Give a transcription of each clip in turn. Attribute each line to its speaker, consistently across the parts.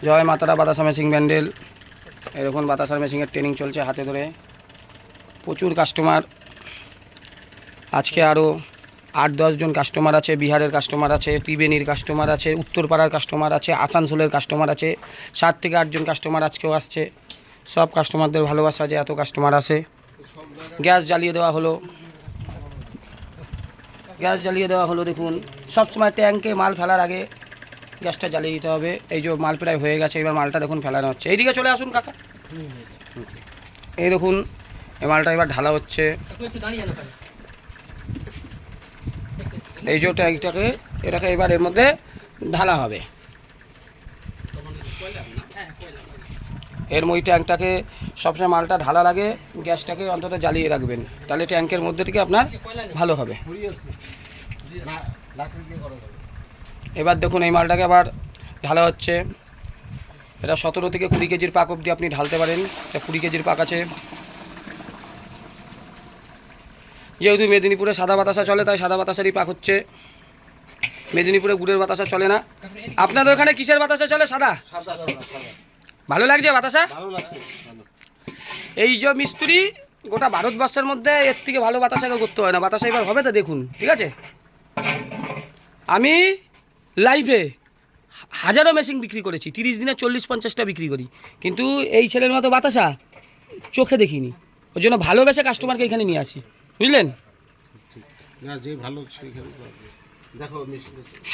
Speaker 1: জয় মাতারা বাতাসা মেশিং ব্যান্ডেল। এই দেখুন বাতাসার মেশিংয়ের ট্রেনিং চলছে হাতে ধরে, প্রচুর কাস্টমার। আজকে আরও 8-10 জন কাস্টমার আছে, বিহারের কাস্টমার আছে, ত্রিবেণীর কাস্টমার আছে, উত্তরপাড়ার কাস্টমার আছে, আসানসোলের কাস্টমার আছে। 7 থেকে 8 জন কাস্টমার আজকেও আসছে। সব কাস্টমারদের ভালোবাসা যে এত কাস্টমার আসে। গ্যাস জ্বালিয়ে দেওয়া হলো, গ্যাস জ্বালিয়ে দেওয়া হলো। দেখুন সবসময় ট্যাঙ্কে মাল ফেলার আগে গ্যাসটা জ্বালিয়ে দিতে হবে। এই যে মাল প্রায় হয়ে গেছে, এবার মালটা দেখুন ফেলানো হচ্ছে। এইদিকে চলে আসুন কাকা। এই দেখুন এই মালটা এবার ঢালা হচ্ছে। এই যে ট্যাঙ্কটাকে এটাকে এবার এর মধ্যে ঢালা হবে। এর ওই ট্যাঙ্কটাকে সবসময় মালটা ঢালা লাগে, গ্যাসটাকে অন্তত জ্বালিয়ে রাখবেন, তাহলে ট্যাঙ্কের মধ্যে থেকে আপনার ভালো হবে। এবার দেখুন এই মালটাকে আবার ঢালা হচ্ছে। এটা 17 থেকে 20 কেজির পাক অবধি আপনি ঢালতে পারেন। এটা 20 কেজির পাক আছে। যেহেতু মেদিনীপুরে সাদা বাতাসা চলে, তাই সাদা বাতাসারই পাক হচ্ছে। মেদিনীপুরে গুড়ের বাতাসা চলে না। আপনাদের ওখানে কিসের বাতাসা চলে? সাদা। ভালো লাগছে বাতাসা? এই যে মিস্ত্রি গোটা ভারতবর্ষের মধ্যে এর থেকে ভালো বাতাসা কেউ করতে হয় না। বাতাসা এবার হবে তো দেখুন, ঠিক আছে? আমি লাইভে হাজারো মেশিন বিক্রি করেছি, 30 দিনে 40-50টা বিক্রি করি, কিন্তু এই ছেলের মতো বাতাসা চোখে দেখিনি। ওই জন্য ভালোবেসে কাস্টমারকে এখানে নিয়ে আসি, বুঝলেন?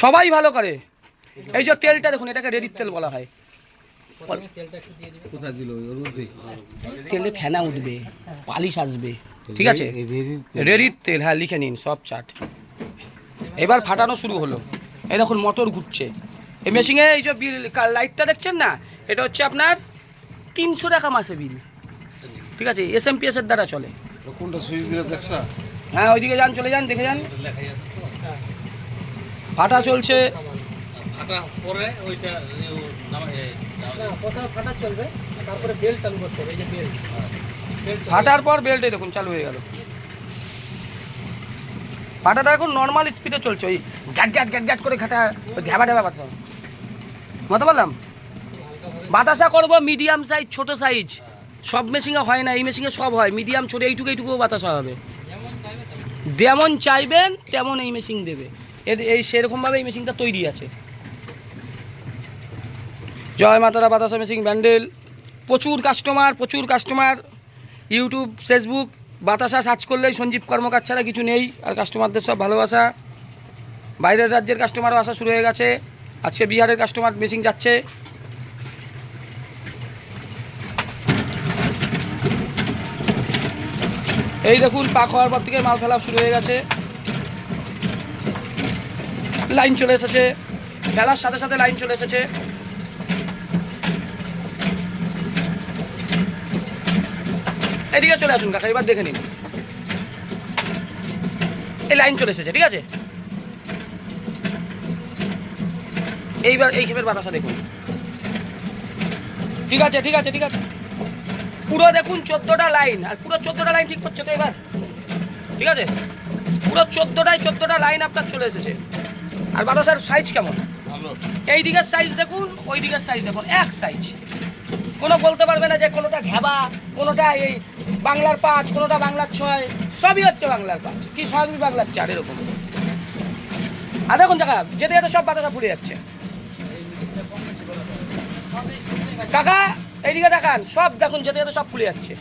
Speaker 1: সবাই ভালো করে। এই যে তেলটা দেখুন, এটাকে রেডির তেল বলা হয়। তেলে ফেনা উঠবে, পালিশ আসবে, ঠিক আছে? রেডির তেল, হ্যাঁ লিখে নিন সব চার্ট। এবার ফাটানো শুরু হলো। এই দেখুন মোটর ঘুরছে এই মেশিনে। এই যে বিল লাইটটা দেখছেন না, এটা হচ্ছে আপনার 300 টাকা মাসে বিল, ঠিক আছে? SMPS এর দ্বারা চলে। হ্যাঁ ওইদিকে যান, চলে যান, দেখে যান। ফাটা চলছে। ফাটার পর বেল্ট দেখুন চালু হয়ে গেল। ফাটাটা এখন নর্মাল স্পিডে চলছে, ওই গ্যাট গ্যাট গ্যাট গ্যাট করে খাটা ঢেবা ঢেবা বাতাসা। বুঝতে পারলাম? বাতাসা করবো মিডিয়াম সাইজ, ছোট সাইজ। সব মেশিনে হয় না, এই মেশিনে সব হয়। মিডিয়াম ছোট এইটুকু বাতাসা হবে। যেমন চাইবেন তেমন এই মেশিন দেবে। এই সেরকমভাবে এই মেশিনটা তৈরি আছে। জয় মাতারা বাতাসা মেশিন ব্যান্ডেল। প্রচুর কাস্টমার। ইউটিউব, ফেসবুক বাতাসা সার্চ করলেই সঞ্জীব কর্মকার ছাড়া কিছু নেই। আর কাস্টমারদের সব ভালোবাসা। বাইরের রাজ্যের কাস্টমারও আসা শুরু হয়ে গেছে। আজকে বিহারের কাস্টমার মেশিন যাচ্ছে। এই দেখুন পাক হওয়ার পর থেকে মাল ফেলা শুরু হয়ে গেছে। লাইন চলে এসেছে, ফেলার সাথে সাথে লাইন চলে এসেছে। এদিকে চলে আসুন কাকা, এবার দেখে নিন। এই লাইন চলে এসেছে, ঠিক আছে? এইবার এই ক্ষেপের বাতাসা দেখুন। ঠিক আছে। পুরো দেখুন 14টা লাইন, আর পুরো 14টা লাইন ঠিক করছে তো এবার, ঠিক আছে? পুরো 14টা লাইন আপনার চলে এসেছে। আর বাতাসার সাইজ কেমন? এই দিকের সাইজ দেখুন, ওই দিকের সাইজ দেখুন, এক সাইজ। কোনো বলতে পারবে না যে কোনোটা ঘেবা, কোনোটা এই বাংলার 5, কোনোটা বাংলার 6, সবই হচ্ছে বাংলার 5, কি সবই বাংলার 4, এরকম। আর দেখুন দেখা যেতে যেতে সব বাতাসা ফুলে যাচ্ছে। কাকা এইদিকে দেখান, সব দেখুন যেতে যেতে সব ফুলে যাচ্ছে।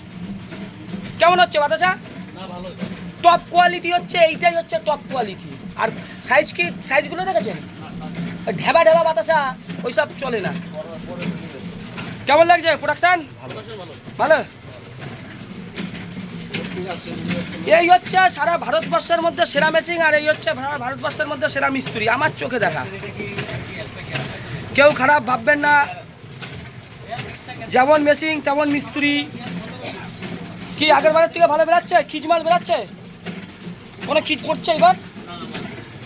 Speaker 1: কেমন হচ্ছে বাতাসা? টপ কোয়ালিটি হচ্ছে, এইটাই হচ্ছে টপ কোয়ালিটি। আর সাইজগুলো দেখেছেন? ঢেবা বাতাসা ওইসব চলে না। কেমন লাগছে প্রোডাকশন? ভালো। এই হচ্ছে সারা ভারতবর্ষের মধ্যে সেরা মেশিন, আর এই হচ্ছে ভারতবর্ষের মধ্যে সেরা মিস্ত্রি, আমার চোখে দেখা। কেউ খারাপ ভাববেন না। যেমন মেশিন তেমন মিস্ত্রি। কি আগের বারের থেকে ভালো বেরাচ্ছে? খিচ মাল বেরাচ্ছে? কোনো খিচ পড়ছে এবার?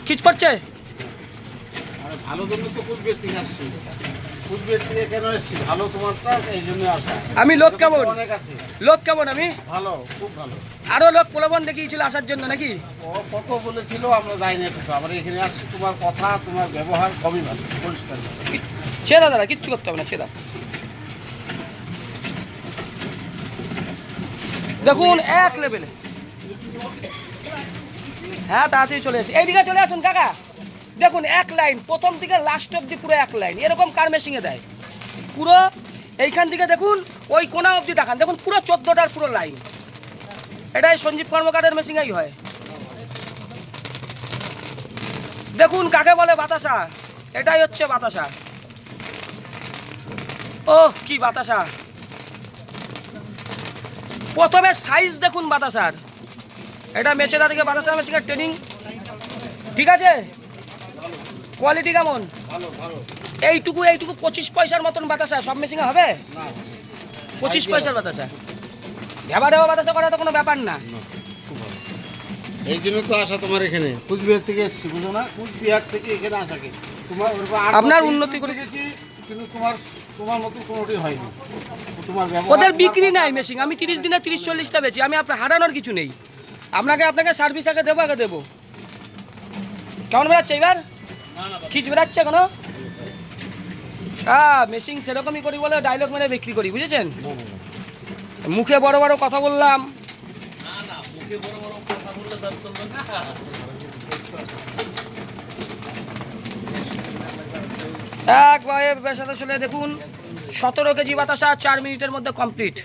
Speaker 1: খিচ পড়ছে?
Speaker 2: ভালো জন্য তো কুচবিহার থেকে আসছি। কুচবিহার থেকে কেন এসছি? ভালো তোমারটা, এই জন্য আসা।
Speaker 1: আমি লোক কেমন?
Speaker 2: অনেক আছে।
Speaker 1: লোক কেমন? আমি
Speaker 2: ভালো, খুব ভালো।
Speaker 1: আরো লোক প্রলোভন দেখিয়েছিল আসার জন্য নাকি?
Speaker 2: ও কত বলেছিল, আমরা যাই না কিছু। আমরা এখানে আসছি, তোমার কথা, তোমার ব্যবহার সবই ভালো, পরিষ্কার।
Speaker 1: ছেদা দাদা, কিচ্ছু করতে হবে না, ছেদা। দেখুন এক লেভেলে। হ্যাঁ তাড়াতাড়ি চলে এসে এইদিকে চলে আসুন কাকা। দেখুন এক লাইন, প্রথম থেকে লাস্ট অবধি পুরো এক লাইন। এরকম কার মেশিনে দেয়? পুরো এইখান থেকে দেখুন ওই কোনা অবধি দেখান, দেখুন পুরো 14টার পুরো লাইন। এটাই সঞ্জীব কর্মকারের মেশিনেই হয়। দেখুন কাকে বলে বাতাসা, এটাই হচ্ছে বাতাসা। ও কি বাতাসা! প্রথমে সাইজ দেখুন বাতাসার। এটা মেচেদা থেকে বাতাসা মেশিনের ট্রেনিং, ঠিক আছে? কোয়ালিটি কেমন?
Speaker 2: ভালো ভালো।
Speaker 1: এইটুকু 25 পয়সার মতন বাতাসা সব মেশিনে হবে?
Speaker 2: না
Speaker 1: 25 পয়সার বাতাসা, ভেবা দেওয়া বাতাসা করা তো কোনো ব্যাপার না।
Speaker 2: খুব ভালো। এই জন্য তো আসা তোমার এখানে, কুচবিহার থেকে এসেছি, বুঝো না? কুচবিহার থেকে এখানে আসাকে তোমার ওরকম
Speaker 1: আপনার উন্নতি করে
Speaker 2: গেছি, কিন্তু তোমার মতো কোনোটি হয়নি। তোমার
Speaker 1: ওদের বিক্রি নাই মেশিন। আমি 30 দিনে 30-40টা বেচি। আমি আপনার হারানোর কিছু নেই। আপনাকে সার্ভিস আগে দেবো। কেমন বেড়াচ্ছে এবার? খিচ বেড়াচ্ছে কোনো? মেশিন সেরকমই করি বলে ডায়লগ মেরে বিক্রি করি, বুঝেছেন? মুখে বড় বড় কথা বললাম। একবারে সাথে চলে দেখুন 17 কেজি বাতাসা 4 মিনিটের মধ্যে কমপ্লিট।